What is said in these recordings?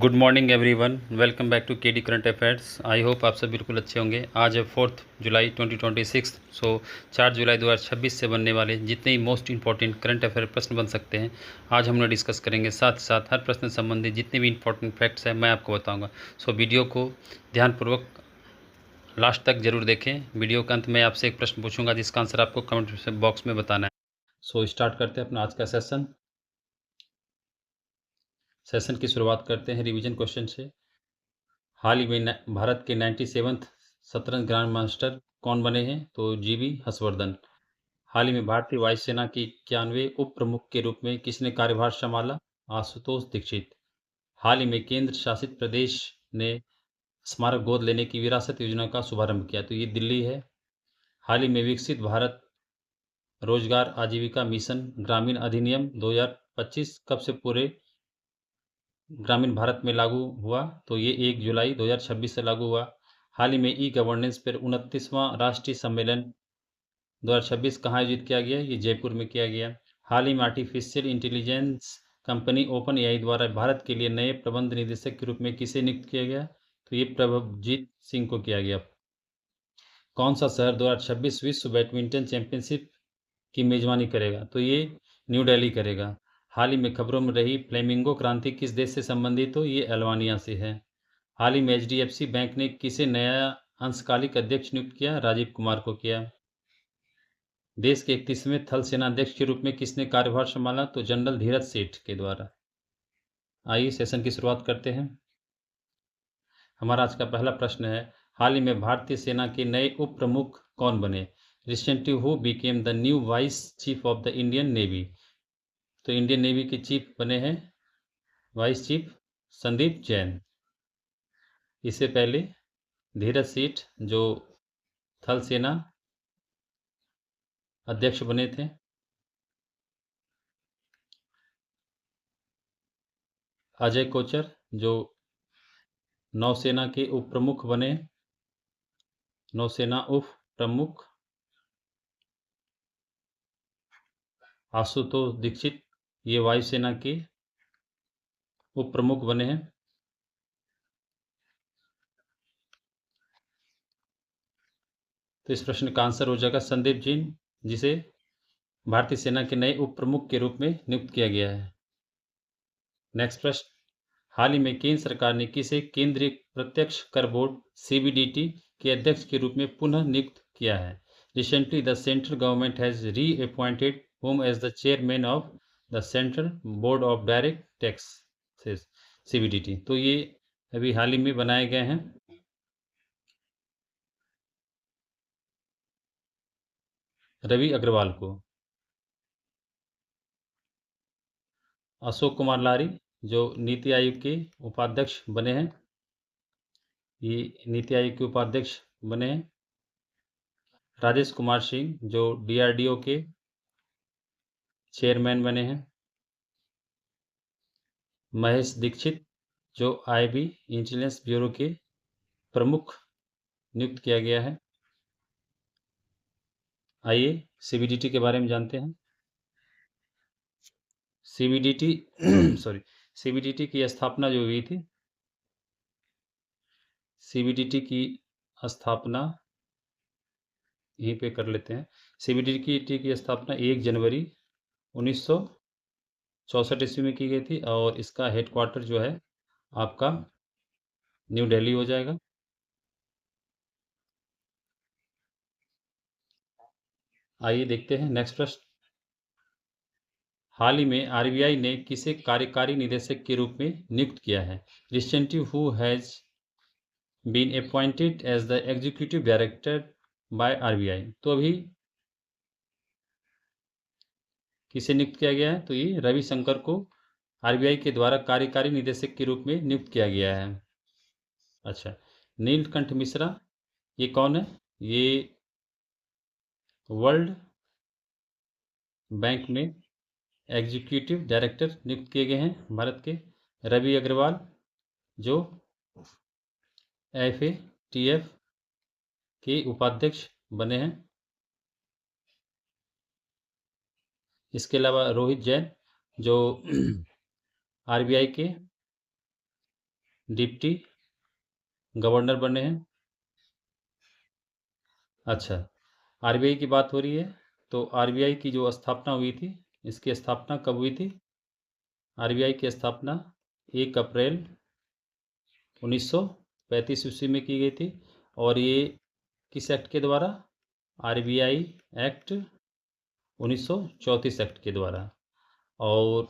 Good morning everyone, welcome back to KD current affairs. I hope आप सब बिल्कुल अच्छे होंगे। आज है 4 जुलाई 2026। सो 4 जुलाई 2026 से बनने वाले जितने ही मोस्ट इंपॉर्टेंट करंट अफेयर प्रश्न बन सकते हैं आज हम लोग डिस्कस करेंगे। साथ साथ हर प्रश्न संबंधी जितने भी इंपॉर्टेंट फैक्ट्स हैं मैं आपको बताऊंगा। सो वीडियो को ध्यानपूर्वक लास्ट तक जरूर देखें। वीडियो के अंत में आपसे एक प्रश्न पूछूंगा जिसका आंसर आपको कमेंट बॉक्स में बताना है। सो स्टार्ट करते हैं अपना आज का सेशन की शुरुआत करते हैं रिवीजन क्वेश्चन से। हाल ही में भारत के 97वें शतरंज ग्रैंड मास्टर कौन बने हैं? तो जीवी हर्षवर्धन। हाल ही में भारतीय वायुसेना की 91वें उप प्रमुख के रूप में किसने कार्यभार संभाला? आशुतोष दीक्षित। हाल ही में केंद्र शासित प्रदेश ने स्मारक गोद लेने की विरासत योजना का शुभारंभ किया, तो ये दिल्ली है। हाल ही में विकसित भारत रोजगार आजीविका मिशन ग्रामीण अधिनियम 2025 कब से पूरे ग्रामीण भारत में लागू हुआ? तो ये 1 जुलाई 2026 से लागू हुआ। हाल ही में ई गवर्नेंस पर 29वां राष्ट्रीय सम्मेलन 2026 कहाँ आयोजित किया गया? ये जयपुर में किया गया। हाल ही में artificial intelligence company open AI द्वारा भारत के लिए नए प्रबंध निदेशक के रूप में किसे नियुक्त किया गया? तो ये प्रभजीत सिंह को किया गया। कौन सा शहर 2026 विश्व बैडमिंटन चैंपियनशिप की मेजबानी करेगा? तो ये न्यू दिल्ली करेगा। हाल ही में खबरों में रही फ्लेमिंगो क्रांति किस देश से संबंधित? हो ये अल्बानिया से है। हाल ही में HDFC बैंक ने किसे नया अंशकालिक अध्यक्ष नियुक्त किया? राजीव कुमार को किया। देश के 31वें थल सेनाध्यक्ष के रूप में किसने कार्यभार संभाला? तो जनरल धीरज सेठ के द्वारा। आइए सेशन की शुरुआत करते हैं। हमारा आज का पहला प्रश्न है, हाल ही में भारतीय सेना के नए उप प्रमुख कौन बने? Recently who became the new vice chief of the Indian navy? तो इंडियन नेवी के चीफ बने हैं वाइस चीफ संदीप जैन। इससे पहले धीरज सेठ जो थल सेना अध्यक्ष बने थे। अजय कोचर जो नौसेना के उप प्रमुख बने, नौसेना उप प्रमुख। आशुतोष दीक्षित ये वायुसेना के उप प्रमुख बने हैं। तो इस प्रश्न का आंसर हो जाएगा संदीप जैन, जिसे भारतीय सेना के नए उप प्रमुख के रूप में नियुक्त किया गया है। नेक्स्ट प्रश्न, हाल ही में केंद्र सरकार ने किसे केंद्रीय प्रत्यक्ष कर बोर्ड CBDT के अध्यक्ष के रूप में पुनः नियुक्त किया है? Recently the central government has reappointed whom as the chairman of the Central Board of Direct Taxes CBDT। तो ये अभी हाल ही में बनाए गए हैं। रवि अग्रवाल को। अशोक कुमार लारी जो नीति आयोग के उपाध्यक्ष बने हैं, ये नीति आयोग के उपाध्यक्ष बने हैं। राजेश कुमार सिंह जो DRDO के चेयरमैन बने हैं। महेश दीक्षित जो IB इंटेलिजेंस ब्यूरो के प्रमुख नियुक्त किया गया है। आइए CBDT के बारे में जानते हैं। CBDT CBDT की स्थापना जो हुई थी, CBDT की स्थापना यहीं पे कर लेते हैं। CBDT की स्थापना 1 जनवरी 1964 ईस्वी में की गई थी और इसका हेडक्वार्टर जो है आपका न्यू दिल्ली हो जाएगा। आइए देखते हैं नेक्स्ट प्रश्न, हाल ही में RBI ने किसे कार्यकारी निदेशक के रूप में नियुक्त किया है? Recently who has been appointed as the executive director by RBI? तो अभी किसे नियुक्त किया गया है? तो ये रविशंकर को RBI के द्वारा कार्यकारी निदेशक के रूप में नियुक्त किया गया है। अच्छा, नीलकंठ मिश्रा ये कौन है? ये वर्ल्ड बैंक में एग्जीक्यूटिव डायरेक्टर नियुक्त किए गए हैं भारत के। रवि अग्रवाल जो FATF के उपाध्यक्ष बने हैं। इसके अलावा रोहित जैन जो RBI के डिप्टी गवर्नर बने हैं। अच्छा, आरबीआई की बात हो रही है, तो आरबीआई की जो स्थापना हुई थी, इसकी स्थापना कब हुई थी? आरबीआई की स्थापना 1 अप्रैल 1935 ईस्वी में की गई थी। और ये किस एक्ट के द्वारा? आरबीआई एक्ट 1934 एक्ट के द्वारा। और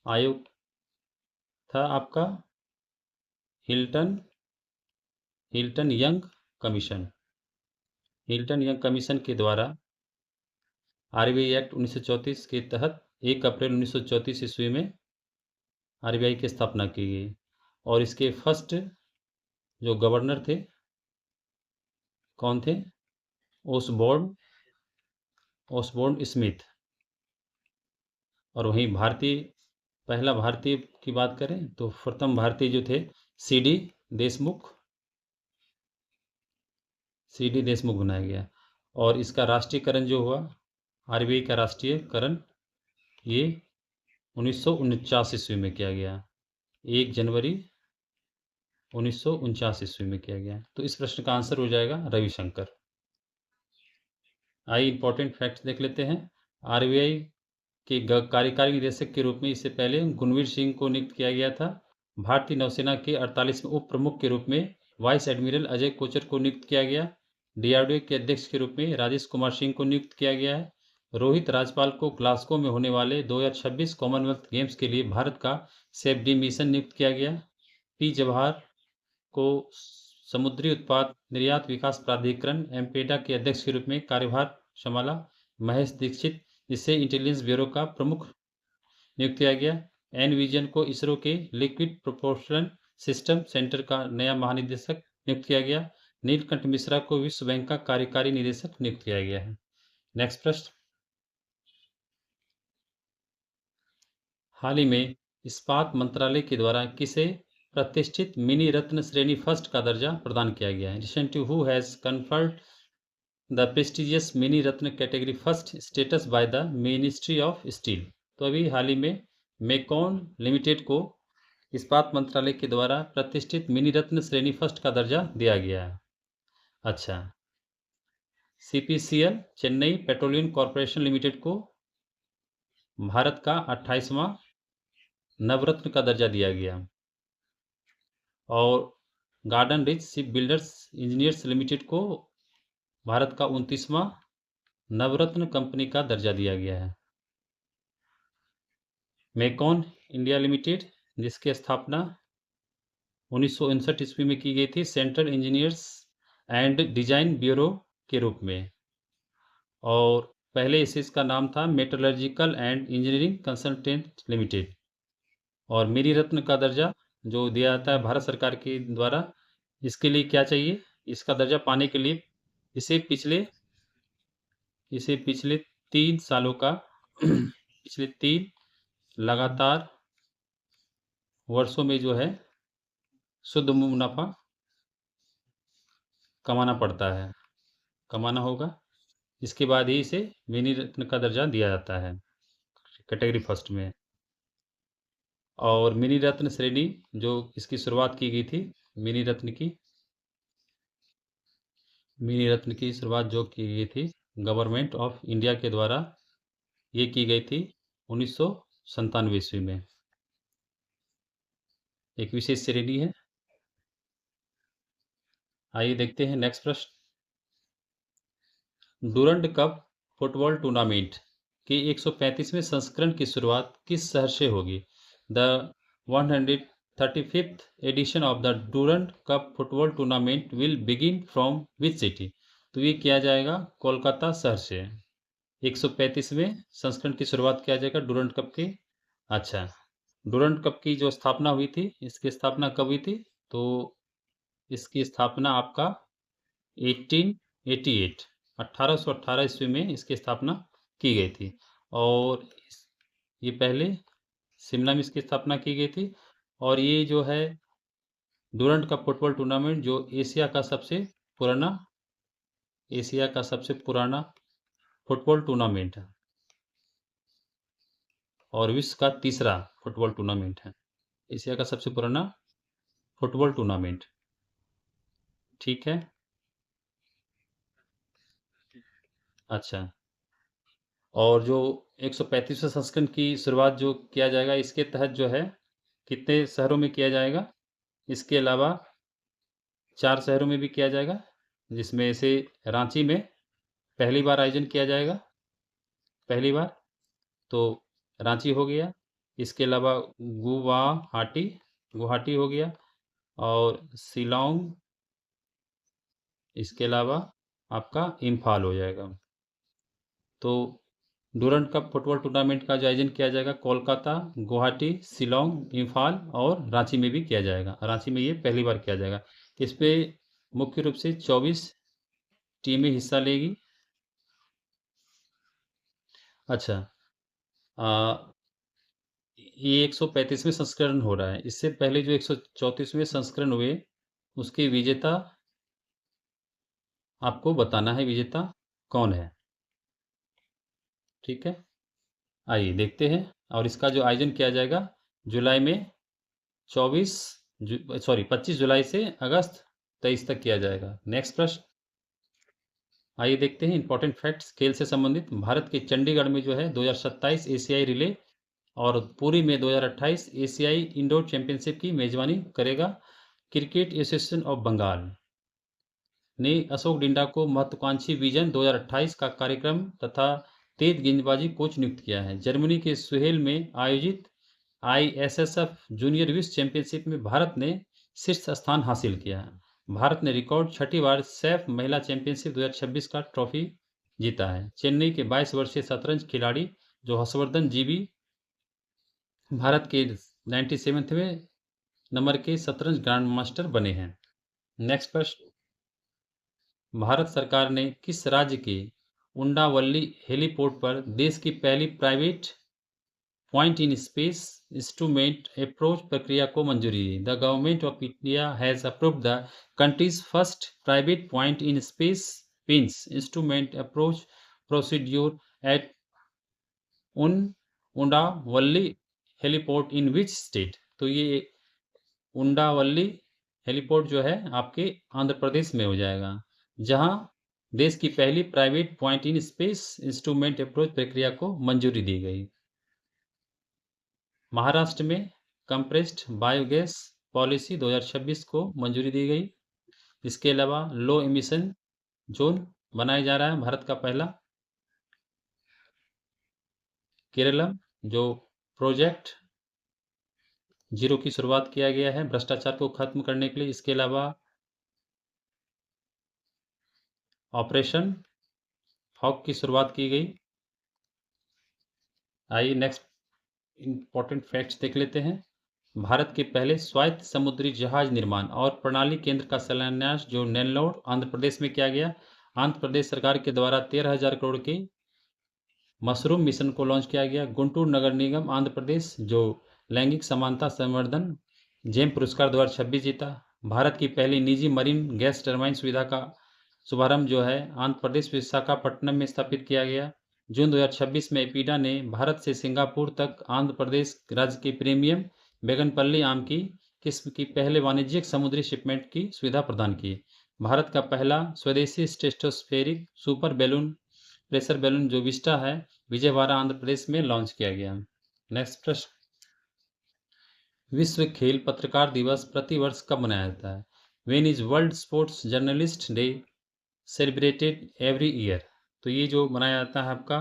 आयोग था आपका Hilton young commission. Hilton young commission के द्वारा आरबीआई एक्ट 1934 के तहत 1 अप्रैल 1934 ईस्वी में आरबीआई की स्थापना की गई। और इसके फर्स्ट जो गवर्नर थे, कौन थे? Osborne Smith. और वहीं पहला भारतीय की बात करें तो प्रथम भारतीय जो थे सीडी देशमुख बनाया गया। और इसका राष्ट्रीयकरण जो हुआ, आरबीआई का राष्ट्रीयकरण, ये 1949 ईस्वी में किया गया। 1 जनवरी 1949 ईस्वी में किया गया। तो इस प्रश्न का आंसर हो जाएगा रविशंकर। आइए इंपॉर्टेंट फैक्ट्स देख लेते हैं। आरबीआई के कार्यकारी निदेशक के रूप में इससे पहले गुणवीर सिंह को नियुक्त किया गया था। भारतीय नौसेना के 48वें उप प्रमुख के रूप में वाइस एडमिरल अजय कोचर को नियुक्त किया गया। डीआरडीओ के अध्यक्ष के रूप में राजेश कुमार सिंह को नियुक्त किया गया है। रोहित राजपाल को ग्लासगो में होने वाले 2026 कॉमनवेल्थ गेम्स के लिए भारत का सेफ डी मिशन नियुक्त किया गया। पी जवाहर को समुद्री उत्पाद निर्यात विकास प्राधिकरण एम्पेडा के अध्यक्ष के रूप में कार्यभार संभाला। महेश दीक्षित, जिसे इंटेलिजेंस ब्यूरो का प्रमुख नियुक्त किया गया। एन विजन को इसरो के लिक्विड प्रोपोर्शन सिस्टम सेंटर का नया महानिदेशक नियुक्त किया गया। नीलकंठ मिश्रा को विश्व बैंक का कार्यकारी निदेशक नियुक्त किया गया है। नेक्स्ट प्रश्न, हाल ही में इस्पात मंत्रालय के द्वारा किसे प्रतिष्ठित मिनी रत्न श्रेणी फर्स्ट का दर्जा प्रदान किया गया है? Recently who has conferred the prestigious mini Ratna category first status by the ministry of steel? तो अभी हाल ही में मेकॉन लिमिटेड को इस्पात मंत्रालय के द्वारा प्रतिष्ठित मिनी रत्न श्रेणी फर्स्ट का दर्जा दिया गया है। अच्छा, CPCL Chennai petroleum corporation limited को भारत का 28वां नवरत्न का दर्जा दिया गया। और garden rich ship builders engineers limited को भारत का 29वां नवरत्न कंपनी का दर्जा दिया गया है। मेकॉन इंडिया लिमिटेड, जिसकी स्थापना 1959 ईस्वी में की गई थी central engineers and design bureau के रूप में। और पहले इसे इसका नाम था metallurgical and engineering consultant limited. और मिनी रत्न का दर्जा जो दिया जाता है भारत सरकार के द्वारा, इसके लिए क्या चाहिए? इसका दर्जा पाने के लिए इसे पिछले 3 सालों का पिछले 3 लगातार वर्षों में जो है शुद्ध मुनाफा कमाना होगा। इसके बाद ही इसे मिनी रत्न का दर्जा दिया जाता है कैटेगरी फर्स्ट में। और मिनी रत्न श्रेणी जो इसकी शुरुआत की गई थी, मिनी रत्न की शुरुआत जो की गई थी गवर्नमेंट ऑफ इंडिया के द्वारा, ये की गई थी 1997 ईस्वी में। एक विशेष श्रेणी है। आइए देखते हैं नेक्स्ट प्रश्न, डूरंड कप फुटबॉल टूर्नामेंट के 135वें संस्करण की शुरुआत किस शहर से होगी? The 135th edition of the Durand Cup football tournament will begin from which city? तो ये किया जाएगा कोलकाता शहर से। 135वें संस्करण की शुरुआत किया जाएगा डूरंड कप की। अच्छा, डूरंड कप की जो स्थापना हुई थी, इसकी स्थापना कब हुई थी? तो इसकी स्थापना आपका 1818 ईस्वी में इसकी स्थापना की गई थी। और ये पहले शिमला में इसकी स्थापना की गई थी। और ये जो है डूरंड कप फुटबॉल टूर्नामेंट जो एशिया का सबसे पुराना फुटबॉल टूर्नामेंट है और विश्व का तीसरा फुटबॉल टूर्नामेंट है। एशिया का सबसे पुराना फुटबॉल टूर्नामेंट। ठीक है। अच्छा, और जो 135वें संस्करण की शुरुआत जो किया जाएगा, इसके तहत जो है कितने शहरों में किया जाएगा? इसके अलावा 4 शहरों में भी किया जाएगा, जिसमें से रांची में पहली बार आयोजन किया जाएगा, पहली बार, तो रांची हो गया। इसके अलावा गुवाहाटी, गुवाहाटी हो गया, और शिलांग, इसके अलावा आपका इम्फाल हो जाएगा। तो डूरंड कप फुटबॉल टूर्नामेंट का जो आयोजन किया जाएगा, कोलकाता, गुवाहाटी, शिलांग, इम्फाल और रांची में भी किया जाएगा। रांची में ये पहली बार किया जाएगा। इस पे मुख्य रूप से 24 टीमें हिस्सा लेगी। अच्छा, ये 135वें संस्करण हो रहा है। इससे पहले जो 134वें संस्करण हुए, उसके विजेता आपको बताना है, विजेता कौन है। ठीक है, आइए देखते हैं। और इसका जो आयोजन किया जाएगा जुलाई में 25 जुलाई से अगस्त 23 तक किया जाएगा। नेक्स्ट प्रश्न, आइए देखते हैं इंपॉर्टेंट फैक्ट्स खेल से संबंधित। भारत के चंडीगढ़ में जो है 2027 एशियाई रिले और पुरी में 2028 एशियाई इंडोर चैंपियनशिप की मेजबानी करेगा। क्रिकेट एसोसिएशन ऑफ बंगाल ने अशोक डिंडा को महत्वाकांक्षी विजन 2028 का कार्यक्रम तथा तेज गेंदबाजी कोच नियुक्त किया है। जर्मनी के सुहेल में आयोजित ISSF जूनियर विश्व चैंपियनशिप में भारत ने शीर्ष स्थान हासिल किया है। भारत ने रिकॉर्ड 6ठी बार सैफ महिला चैंपियनशिप 2026 का ट्रॉफी जीता है। चेन्नई के 22 वर्षीय शतरंज खिलाड़ी जो हर्षवर्धन जीबी भारत के 97वें नंबर के शतरंज ग्रांड मास्टर बने हैं। नेक्स्ट प्रश्न, भारत सरकार ने किस राज्य के उंडावल्ली हेलीपोर्ट पर देश की पहली private point in space instrument approach प्रक्रिया को मंजूरी दी? The government of India has approved the country's first private point in space PinS instrument approach procedure at Undavalli heliport in which state? तो ये उंडावल्ली हेलीपोर्ट जो है आपके आंध्र प्रदेश में हो जाएगा, जहां देश की पहली private point in space instrument approach प्रक्रिया को मंजूरी दी गई। महाराष्ट्र में कंप्रेस्ड बायोगैस पॉलिसी 2026 को मंजूरी दी गई। इसके अलावा लो एमिशन जोन बनाया जा रहा है भारत का पहला। केरलम जो प्रोजेक्ट जीरो की शुरुआत किया गया है भ्रष्टाचार को खत्म करने के लिए। इसके अलावा ऑपरेशन हॉक की शुरुआत की गई। आइए नेक्स्ट इंपॉर्टेंट फैक्ट्स देख लेते हैं। भारत के पहले स्वायत्त समुद्री जहाज निर्माण और प्रणाली केंद्र का शिलान्यास जो नेल्लोर आंध्र प्रदेश में किया गया। आंध्र प्रदेश सरकार के द्वारा 13,000 करोड़ के मशरूम मिशन को लॉन्च किया गया। गुंटूर नगर निगम आंध्र प्रदेश जो लैंगिक समानता संवर्धन जेम पुरस्कार 2026 जीता। भारत की पहली निजी मरीन गैस टरबाइन सुविधा का शुभारंभ जो है आंध्र प्रदेश विशाखापट्टनम में स्थापित किया गया। जून 2026 में एपीडा ने भारत से सिंगापुर तक आंध्र प्रदेश राज्य के प्रीमियम बेगनपल्ली आम की किस्म की पहले वाणिज्यिक समुद्री शिपमेंट की सुविधा प्रदान की। भारत का पहला स्वदेशी stratospheric super balloon pressure balloon जो विस्टा है विजयवाड़ा आंध्र प्रदेश में लॉन्च किया गया। नेक्स्ट प्रश्न, विश्व खेल पत्रकार दिवस प्रतिवर्ष कब मनाया जाता है? When is world sports journalist day celebrated every year? तो ये जो मनाया जाता है आपका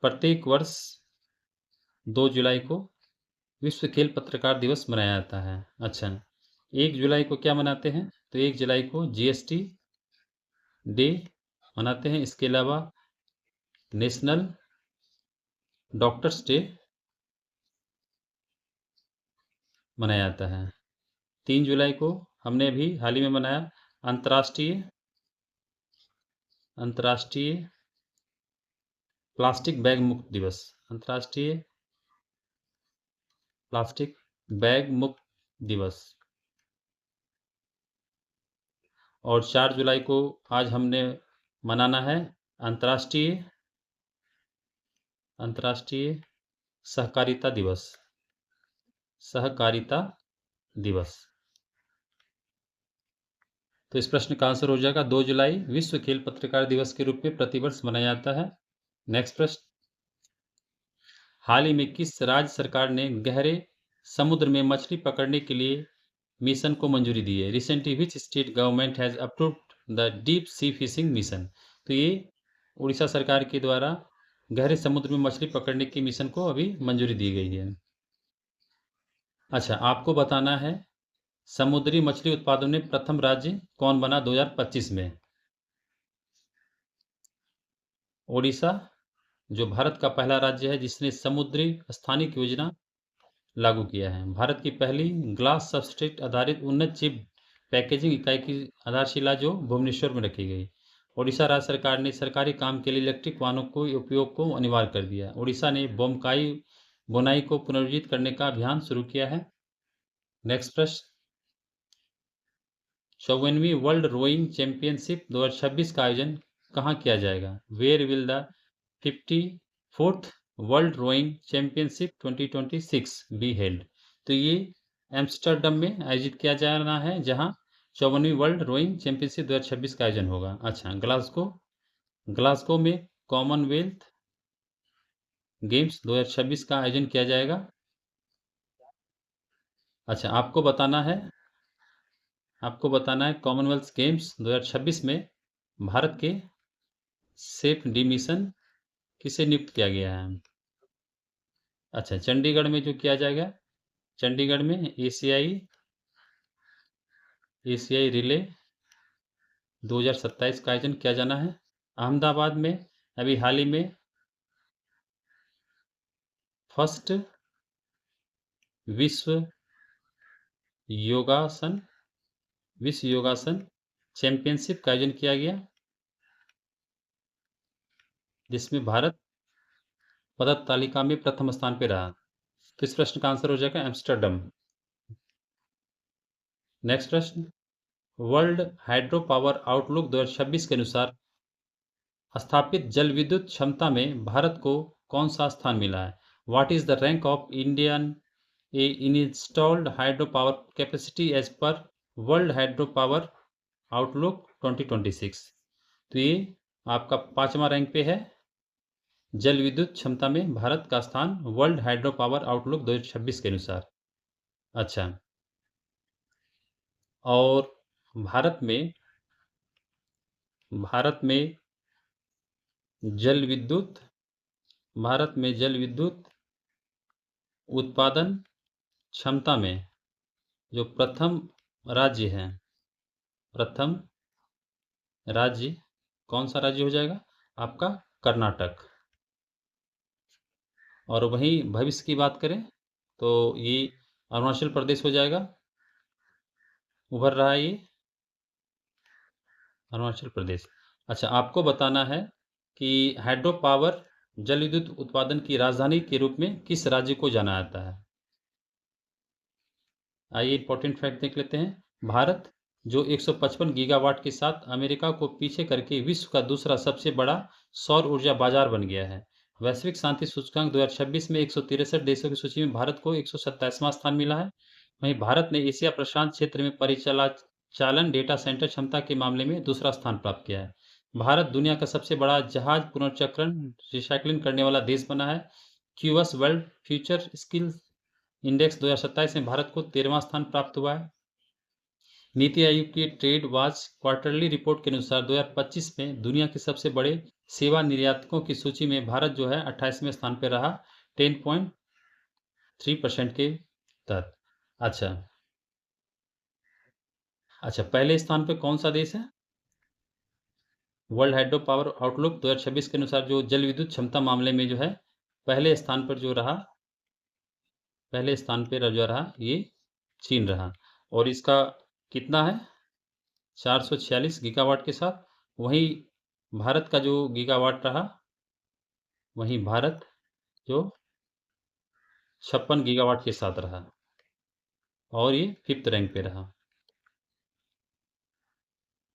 प्रत्येक वर्ष 2 जुलाई को विश्व खेल पत्रकार दिवस मनाया जाता है। अच्छा, 1 जुलाई को क्या मनाते हैं? तो 1 जुलाई को GST डे मनाते हैं। इसके अलावा नेशनल डॉक्टर्स डे मनाया जाता है। 3 जुलाई को हमने भी हाल ही में मनाया अंतर्राष्ट्रीय प्लास्टिक बैग मुक्त दिवस। अंतर्राष्ट्रीय प्लास्टिक बैग मुक्त दिवस। और 4 जुलाई को आज हमने मनाना है अंतर्राष्ट्रीय सहकारिता दिवस। सहकारिता दिवस। तो इस प्रश्न का आंसर हो जाएगा 2 जुलाई विश्व खेल पत्रकार दिवस के रूप में प्रतिवर्ष मनाया जाता है। नेक्स्ट प्रश्न, हाल ही में किस राज्य सरकार ने गहरे समुद्र में मछली पकड़ने के लिए मिशन को मंजूरी दी है? Recently which state government has approved the deep sea fishing mission? तो ये उड़ीसा सरकार के द्वारा गहरे समुद्र में मछली पकड़ने के मिशन को अभी मंजूरी दी गई है। अच्छा, आपको बताना है समुद्री मछली उत्पादन में प्रथम राज्य कौन बना 2025 में? ओडिशा, जो भारत का पहला राज्य है जिसने समुद्री स्थानिक योजना लागू किया है। भारत की पहली ग्लास सबस्ट्रेट आधारित उन्नत चिप पैकेजिंग इकाई की आधारशिला जो भुवनेश्वर में रखी गई। ओडिशा राज्य सरकार ने सरकारी काम के लिए इलेक्ट्रिक वाहनों को उपयोग को अनिवार्य कर दिया। ओडिशा ने बोमकाई बुनाई को पुनर्जीवित करने का अभियान शुरू किया है। नेक्स्ट प्रश्न, 54वीं वर्ल्ड रोइंग चैंपियनशिप 2026 का आयोजन कहाँ किया जाएगा? Where will the 54th world rowing championship 2026 be held? तो ये एम्स्टर्डम में आयोजित किया जाना है जहां 54वीं वर्ल्ड रोइंग चैंपियनशिप 2026 का आयोजन होगा। अच्छा, ग्लासगो में कॉमनवेल्थ गेम्स 2026 का आयोजन किया जाएगा। अच्छा, आपको बताना है कॉमनवेल्थ गेम्स 2026 में भारत के सेफ डी मिशन किसे नियुक्त किया गया है? अच्छा, चंडीगढ़ में जो किया जाएगा, चंडीगढ़ में एशियाई रिले 2027 का आयोजन किया जाना है। अहमदाबाद में अभी हाल ही में फर्स्ट विश्व योगासन चैंपियनशिप का आयोजन किया गया जिसमें भारत पदक तालिका में प्रथम स्थान पर रहा। तो इस प्रश्न का आंसर हो जाएगा एम्स्टर्डम। नेक्स्ट प्रश्न, वर्ल्ड हाइड्रो पावर आउटलुक 2026 के अनुसार स्थापित जल विद्युत क्षमता में भारत को कौन सा स्थान मिला है? What is the rank of Indian installed hydro power capacity as per world hydro power outlook 2026? तो ये आपका 5वां रैंक पे है। जल विद्युत क्षमता में भारत का स्थान वर्ल्ड हाइड्रो पावर आउटलुक 2026 के अनुसार। अच्छा, और भारत में जल विद्युत उत्पादन क्षमता में जो प्रथम राज्य कौन सा राज्य हो जाएगा? आपका कर्नाटक। और वहीं भविष्य की बात करें तो ये अरुणाचल प्रदेश हो जाएगा, उभर रहा है ये अरुणाचल प्रदेश। अच्छा, आपको बताना है कि हाइड्रो पावर जल विद्युत उत्पादन की राजधानी के रूप में किस राज्य को जाना जाता है? आइए इंपॉर्टेंट फैक्ट देख लेते हैं। भारत जो 155 गीगावाट के साथ अमेरिका को पीछे करके विश्व का दूसरा सबसे बड़ा सौर ऊर्जा बाजार बन गया है। वैश्विक शांति सूचकांक 2026 में 163 देशों की सूची में भारत को 127वां स्थान मिला है। वहीं भारत ने एशिया प्रशांत क्षेत्र में चालन डेटा सेंटर क्षमता के मामले में दूसरा स्थान प्राप्त किया है। भारत दुनिया का सबसे बड़ा जहाज पुनर्चक्रण रिसाइकलिंग करने वाला देश बना है। QS world future skill index 2027 में भारत को 13वां स्थान प्राप्त हुआ है। नीति आयोग की ट्रेड वॉच क्वार्टरली रिपोर्ट के अनुसार 2025 में दुनिया के सबसे बड़े सेवा निर्यातकों की सूची में भारत जो है 28वें स्थान पर रहा 10.3% के तहत। अच्छा, पहले स्थान पे कौन सा देश है? वर्ल्ड हाइड्रो पावर आउटलुक 2026 के अनुसार जो जल विद्युत क्षमता मामले में जो है पहले स्थान पर जो रहा ये चीन रहा। और इसका कितना है? 446 गीगावाट के साथ। वहीं भारत का जो गीगावाट रहा, वहीं भारत जो 56 गीगावाट के साथ रहा और ये 5th रैंक पे रहा।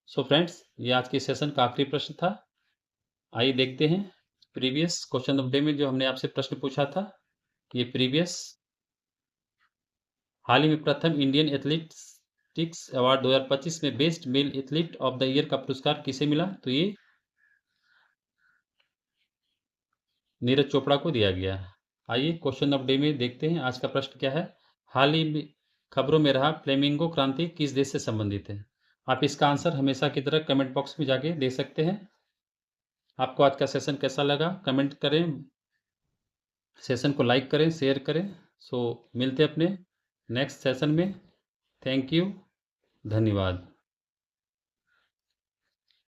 सो फ्रेंड्स, ये आज के सेशन का आखिरी प्रश्न था। आइए देखते हैं प्रीवियस क्वेश्चन ऑफ डे में जो हमने आपसे प्रश्न पूछा था। ये प्रीवियस हाल ही में प्रथम इंडियन एथलेटिक्स अवार्ड 2025 में best male athlete of the year का पुरस्कार किसे मिला? तो ये नीरज चोपड़ा को दिया गया। आइए क्वेश्चन ऑफ डे में देखते हैं आज का प्रश्न क्या है। हाल ही में खबरों में रहा फ्लेमिंगो क्रांति किस देश से संबंधित है? आप इसका आंसर हमेशा की तरह कमेंट बॉक्स में जाके दे सकते हैं। आपको आज का सेशन कैसा लगा कमेंट करें, सेशन को लाइक करें, शेयर करें। सो मिलते हैं अपने नेक्स्ट सेशन में। थैंक यू, धन्यवाद।